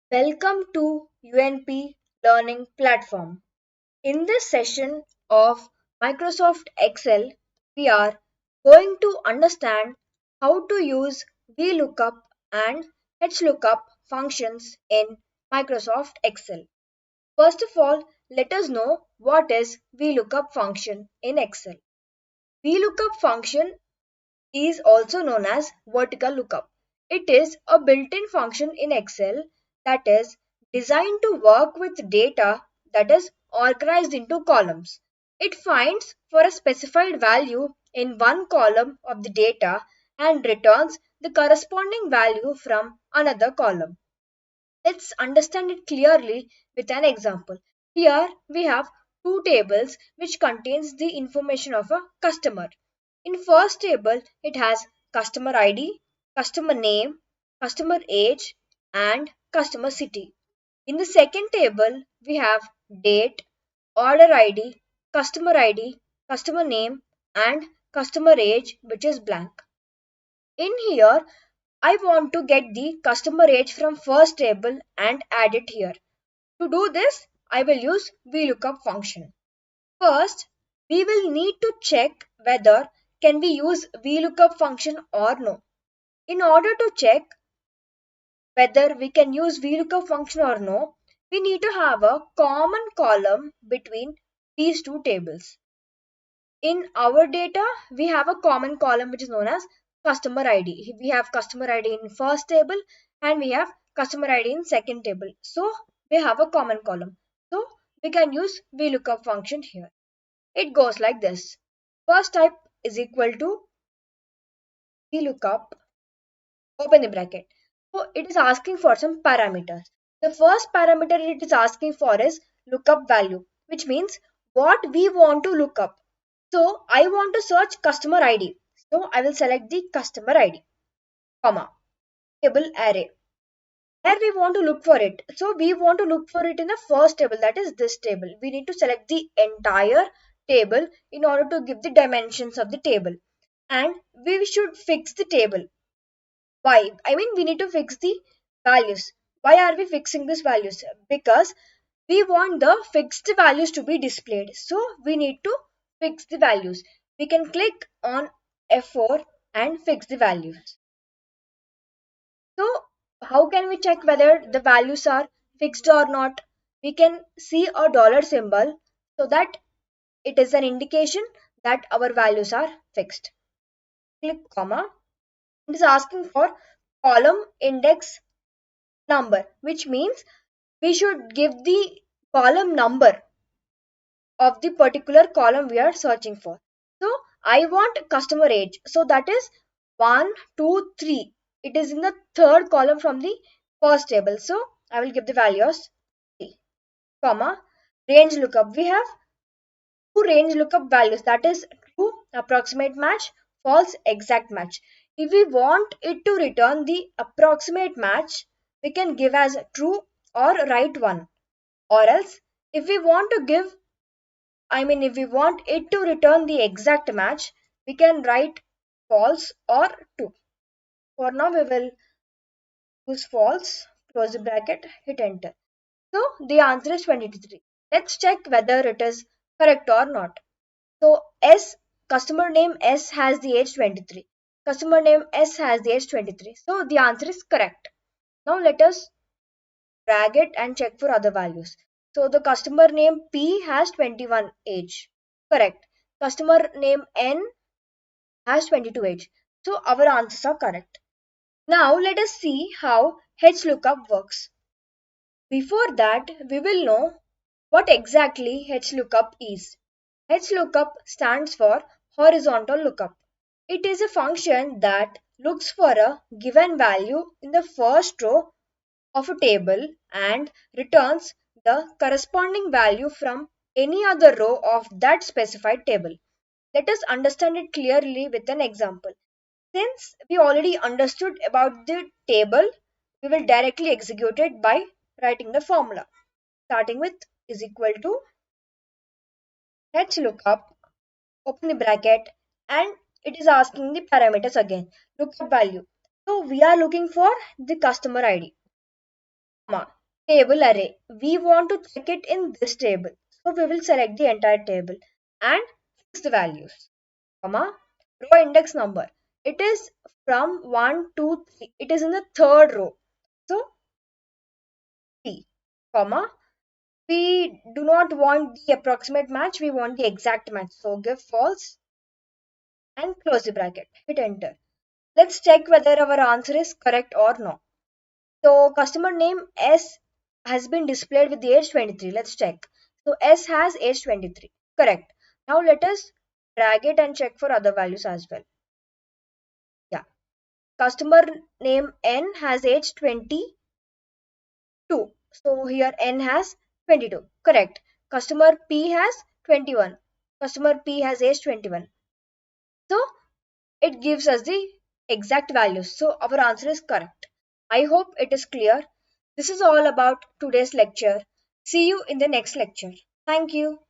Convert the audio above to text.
Welcome to UNP Learning Platform. In this session of Microsoft Excel, we are going to understand how to use VLOOKUP and HLOOKUP functions in Microsoft Excel. First of all, let us know what is VLOOKUP function in Excel. VLOOKUP function is also known as vertical lookup. It is a built-in function in Excel that is designed to work with data that is organized into columns. It finds for a specified value in one column of the data and returns the corresponding value from another column. Let's understand it clearly with an example. Here we have two tables which contains the information of a customer. In first table it has customer ID, customer name, customer age and customer city. In the second table we have date, order ID, customer name and customer age which is blank. In here I want to get the customer age from first table and add it here. To do this, I will use VLOOKUP function. First, we will need to check whether can we use VLOOKUP function or no. In order to check whether we can use VLOOKUP function or no, we need to have a common column between these two tables. In our data, we have a common column which is known as customer ID. We have customer ID in first table and we have customer ID in second table. So we have a common column. So we can use VLOOKUP function here. It goes like this. First type is equal to VLOOKUP, open the bracket. So it is asking for some parameters. The first parameter it is asking for is lookup value, which means what we want to look up. So I want to search customer ID. So I will select the customer ID, comma, table array. Where we want to look for it. So we want to look for it in the first table, that is this table. We need to select the entire table in order to give the dimensions of the table. And we should fix the table. Why? I mean, we need to fix the values. Why are we fixing these values? Because we want the fixed values to be displayed. So we need to fix the values. We can click on F4 and fix the values. So how can we check whether the values are fixed or not? We can see a dollar symbol so that it is an indication that our values are fixed. Click comma. It is asking for column index number, which means we should give the column number of the particular column we are searching for. So I want customer age. So that is 1, 2, 3. It is in the third column from the first table. So I will give the value as 3, comma, range lookup. We have two range lookup values, that is true approximate match, false exact match. If we want it to return the approximate match, we can give as true or write 1. Or else if we want to give if we want it to return the exact match, we can write false or true. For now, we will use false, close the bracket, hit enter. So the answer is 23. Let's check whether it is correct or not. So customer name S has the age 23. Customer name S has the age 23. So the answer is correct. Now let us drag it and check for other values. So the customer name P has 21 age. Correct. Customer name N has 22 age. So our answers are correct. Now let us see how HLOOKUP works. Before that, we will know what exactly HLOOKUP is. HLOOKUP stands for horizontal lookup. It is a function that looks for a given value in the first row of a table and returns the corresponding value from any other row of that specified table. Let us understand it clearly with an example. Since we already understood about the table, we will directly execute it by writing the formula. Starting with is equal to HLOOKUP, open the bracket, and it is asking the parameters again. Lookup value. So we are looking for the customer ID, comma, table array. We want to check it in this table. So we will select the entire table and fix the values. Comma, row index number. It is from 1, 2, 3. It is in the third row. So 3, comma. We do not want the approximate match. We want the exact match. So give false and close the bracket. Hit enter. Let's check whether our answer is correct or not. So customer name S has been displayed with the age 23. Let's check. So S has age 23. Correct. Now let us drag it and check for other values as well. Yeah. Customer name N has age 22. So here N has 22. Correct. Customer P has 21. Customer P has age 21. So it gives us the exact values. So our answer is correct. I hope it is clear. This is all about today's lecture. See you in the next lecture. Thank you.